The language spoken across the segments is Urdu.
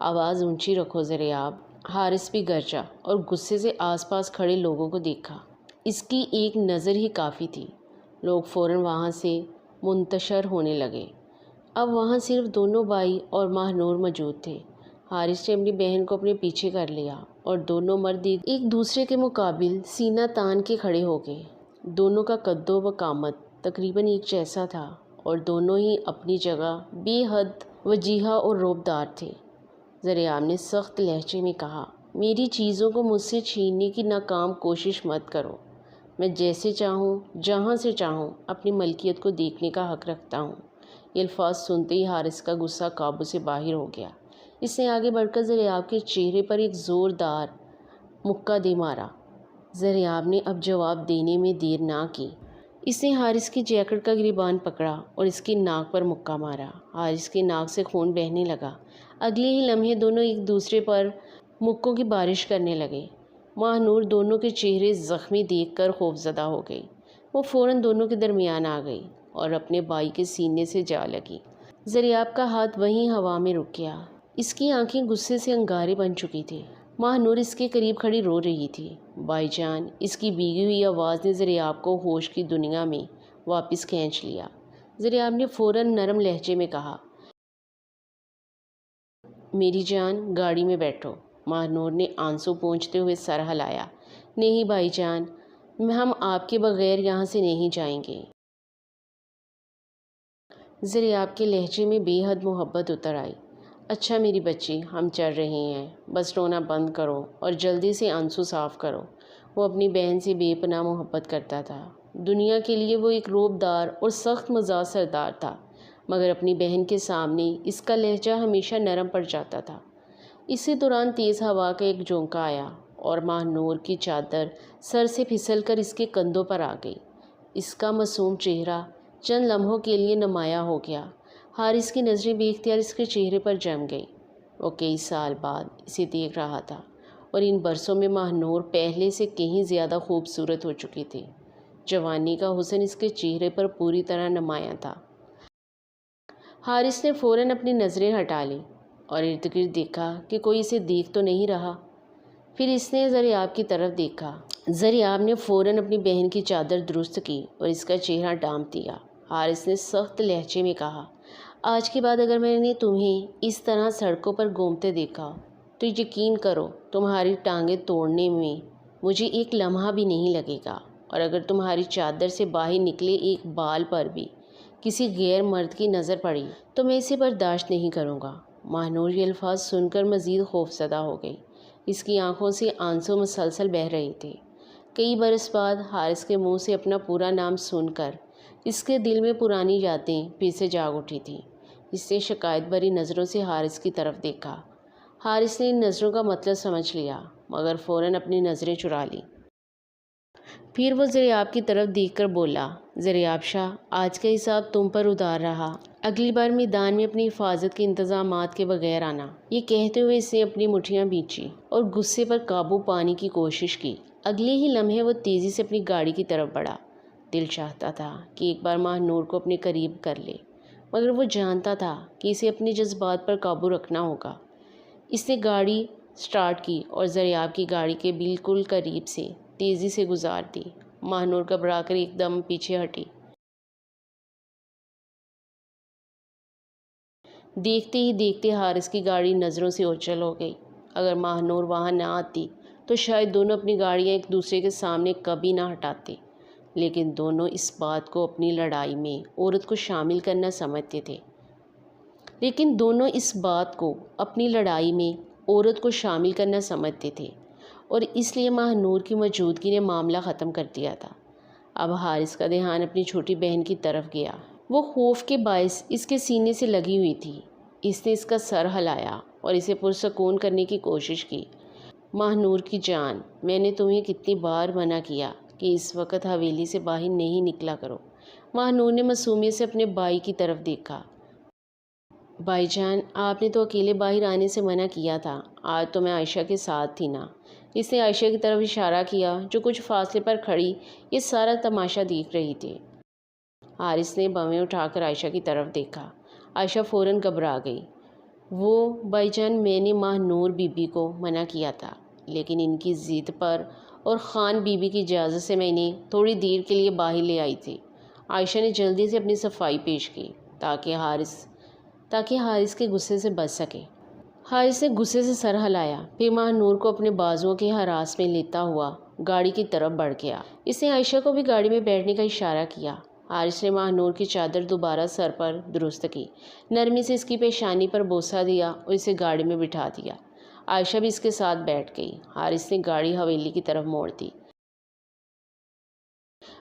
آواز اونچی رکھو ضریاب۔ حارث بھی گرجا اور غصے سے آس پاس کھڑے لوگوں کو دیکھا۔ اس کی ایک نظر ہی کافی تھی۔ لوگ فوراً وہاں سے منتشر ہونے لگے۔ اب وہاں صرف دونوں بھائی اور ماہ نور موجود تھے۔ حارث نے اپنی بہن کو اپنے پیچھے کر لیا اور دونوں مرد ایک دوسرے کے مقابل سینہ تان کے کھڑے ہو گئے۔ دونوں کا قد و قامت تقریباً ایک جیسا تھا اور دونوں ہی اپنی جگہ بے حد وجیحہ اور رعبدار تھے۔ ذریعہ نے سخت لہجے میں کہا، میری چیزوں کو مجھ سے چھیننے کی ناکام کوشش مت کرو۔ میں جیسے چاہوں جہاں سے چاہوں اپنی ملکیت کو دیکھنے کا حق رکھتا ہوں۔ یہ الفاظ سنتے ہی حارث کا غصہ قابو سے باہر ہو گیا۔ اس نے آگے بڑھ کر ذریعہ کے چہرے پر ایک زوردار مکہ دے مارا۔ ذریعہ نے اب جواب دینے میں دیر نہ کی۔ اس نے حارث کی جیکٹ کا گریبان پکڑا اور اس کی ناک پر مکہ مارا۔ حارث کی ناک سے خون بہنے لگا۔ اگلے ہی لمحے دونوں ایک دوسرے پر مکوں کی بارش کرنے لگے۔ ماہ نور دونوں کے چہرے زخمی دیکھ کر خوفزدہ ہو گئی۔ وہ فوراً دونوں کے درمیان آ گئی اور اپنے بھائی کے سینے سے جا لگی۔ ذریعہ کا ہاتھ وہیں ہوا میں رک گیا۔ اس کی آنکھیں غصے سے انگارے بن چکی تھیں۔ ماہ نور اس کے قریب کھڑی رو رہی تھی۔ بھائی جان، اس کی بھیگی ہوئی آواز نے ذریعہ کو ہوش کی دنیا میں واپس کھینچ لیا۔ ذریعہ نے فوراً نرم لہجے میں کہا، میری جان، گاڑی میں بیٹھو۔ ماہ نور نے آنسو پونچھتے ہوئے سر ہلایا۔ نہیں بھائی جان، ہم آپ کے بغیر یہاں سے نہیں جائیں گے۔ ذریعہ کے لہجے میں بے حد محبت اتر آئی۔ اچھا میری بچی، ہم چل رہے ہیں، بس رونا بند کرو اور جلدی سے آنسو صاف کرو۔ وہ اپنی بہن سے بے پناہ محبت کرتا تھا۔ دنیا کے لیے وہ ایک رعبدار اور سخت مزاج سردار تھا، مگر اپنی بہن کے سامنے اس کا لہجہ ہمیشہ نرم پڑ جاتا تھا۔ اسی دوران تیز ہوا کا ایک جھونکا آیا اور ماہ نور کی چادر سر سے پھسل کر اس کے کندھوں پر آ گئی۔ اس کا معصوم چہرہ چند لمحوں کے لیے نمایاں ہو گیا۔ حارث کی نظریں بے اختیار اس کے چہرے پر جم گئی۔ وہ کئی سال بعد اسے دیکھ رہا تھا اور ان برسوں میں ماہ نور پہلے سے کہیں زیادہ خوبصورت ہو چکی تھی۔ جوانی کا حسن اس کے چہرے پر پوری طرح نمایاں تھا۔ حارث نے فوراً اپنی نظریں ہٹا لیں اور ارد گرد دیکھا کہ کوئی اسے دیکھ تو نہیں رہا۔ پھر اس نے ذریعہ کی طرف دیکھا۔ ذریعہ نے فوراً اپنی بہن کی چادر درست کی اور اس کا چہرہ ڈھانپ دیا۔ حارث نے سخت لہجے میں کہا، آج کے بعد اگر میں نے تمہیں اس طرح سڑکوں پر گھومتے دیکھا تو یقین کرو تمہاری ٹانگیں توڑنے میں مجھے ایک لمحہ بھی نہیں لگے گا، اور اگر تمہاری چادر سے باہر نکلے ایک بال پر بھی کسی غیر مرد کی نظر پڑی تو میں اسے برداشت نہیں کروں گا۔ ماہ نور یہ الفاظ سن کر مزید خوفزدہ ہو گئی۔ اس کی آنکھوں سے آنسو مسلسل بہہ رہے تھے۔ کئی برس بعد حارث کے منہ سے اپنا پورا نام سن کر اس کے دل میں پرانی یادیں پھر سے جاگ اٹھی تھیں۔ اس نے شکایت بھری نظروں سے حارث کی طرف دیکھا۔ حارث نے ان نظروں کا مطلب سمجھ لیا مگر فوراً اپنی نظریں چرا لیں۔ پھر وہ ذریعہ کی طرف دیکھ کر بولا، ذریعہ شاہ، آج کا حساب تم پر ادھار رہا۔ اگلی بار میدان میں اپنی حفاظت کے انتظامات کے بغیر آنا۔ یہ کہتے ہوئے اس نے اپنی مٹھیاں بھینچی اور غصے پر قابو پانے کی کوشش کی۔ اگلے ہی لمحے وہ تیزی سے اپنی گاڑی کی طرف بڑھا۔ دل چاہتا تھا کہ ایک بار ماہ نور کو اپنے قریب کر لے، مگر وہ جانتا تھا کہ اسے اپنے جذبات پر قابو رکھنا ہوگا۔ اس نے گاڑی سٹارٹ کی اور ذریعہ کی گاڑی کے بالکل قریب سے تیزی سے گزار دی۔ ماہ نور گھبرا کر ایک دم پیچھے ہٹی۔ دیکھتے ہی دیکھتے حارث کی گاڑی نظروں سے اوچھل ہو گئی۔ اگر ماہ نور وہاں نہ آتی تو شاید دونوں اپنی گاڑیاں ایک دوسرے کے سامنے کبھی نہ ہٹاتے، لیکن دونوں اس بات کو اپنی لڑائی میں عورت کو شامل کرنا سمجھتے تھے۔ اور اس لیے ماہ نور کی موجودگی نے معاملہ ختم کر دیا تھا۔ اب حارث کا دھیان اپنی چھوٹی بہن کی طرف گیا۔ وہ خوف کے باعث اس کے سینے سے لگی ہوئی تھی۔ اس نے اس کا سر ہلایا اور اسے پرسکون کرنے کی کوشش کی۔ ماہ نور کی جان، میں نے تمہیں کتنی بار منع کیا کہ اس وقت حویلی سے باہر نہیں نکلا کرو۔ ماہ نور نے معصومیت سے اپنے بھائی کی طرف دیکھا۔ بھائی جان، آپ نے تو اکیلے باہر آنے سے منع کیا تھا، آج تو میں عائشہ کے ساتھ تھی نا۔ اس نے عائشہ کی طرف اشارہ کیا جو کچھ فاصلے پر کھڑی یہ سارا تماشا دیکھ رہی تھی۔ حارث نے بھویں اٹھا کر عائشہ کی طرف دیکھا۔ عائشہ فوراً گھبرا گئی۔ وہ بائی جان میں نے ماہ نور بی بی کو منع کیا تھا، لیکن ان کی ضد پر اور خان بی بی کی اجازت سے میں انہیں تھوڑی دیر کے لیے باہر لے آئی تھی۔ عائشہ نے جلدی سے اپنی صفائی پیش کی تاکہ حارث کے غصے سے بچ سکے۔ حارث نے غصے سے سر ہلایا، پھر ماہ نور کو اپنے بازوؤں کے ہراس میں لیتا ہوا گاڑی کی طرف بڑھ گیا۔ اس نے عائشہ کو بھی گاڑی میں بیٹھنے کا اشارہ کیا۔ حارث نے ماہ نور کی چادر دوبارہ سر پر درست کی، نرمی سے اس کی پیشانی پر بوسہ دیا اور اسے گاڑی میں بٹھا دیا۔ عائشہ بھی اس کے ساتھ بیٹھ گئی۔ حارث نے گاڑی حویلی کی طرف موڑ دی،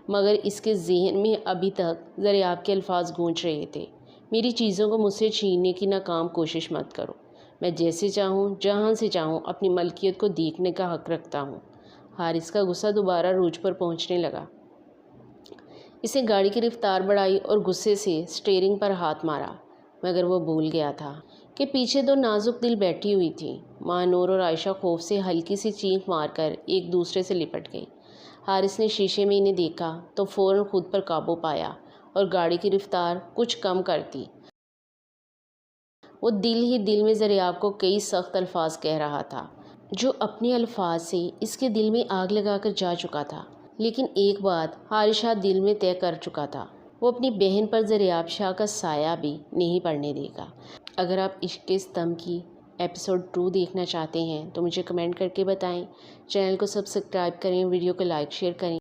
مگر اس کے ذہن میں ابھی تک دریاب کے الفاظ گونج رہے تھے، میری چیزوں کو مجھ سے چھیننے کی ناکام کوشش مت کرو، میں جیسے چاہوں جہاں سے چاہوں اپنی ملکیت کو دیکھنے کا حق رکھتا ہوں۔ حارث کا غصہ دوبارہ عروج پر پہنچنے لگا۔ اس نے گاڑی کی رفتار بڑھائی اور غصے سے اسٹیئرنگ پر ہاتھ مارا، مگر وہ بھول گیا تھا کہ پیچھے دو نازک دل بیٹھی ہوئی تھیں۔ ماہ نور اور عائشہ خوف سے ہلکی سی چینخ مار کر ایک دوسرے سے لپٹ گئی۔ حارث نے شیشے میں انہیں دیکھا تو فوراً خود پر قابو پایا اور گاڑی کی رفتار کچھ کم کر دی۔ وہ دل ہی دل میں دریاب کو کئی سخت الفاظ کہہ رہا تھا، جو اپنے الفاظ سے اس کے دل میں آگ لگا کر جا چکا تھا۔ لیکن ایک بات حارثہ دل میں طے کر چکا تھا، وہ اپنی بہن پر دریاب شاہ کا سایہ بھی نہیں پڑنے دے گا۔ اگر آپ عشق کے ستم کی ایپیسوڈ 2 دیکھنا چاہتے ہیں تو مجھے کمنٹ کر کے بتائیں۔ چینل کو سبسکرائب کریں، ویڈیو کو لائک شیئر کریں۔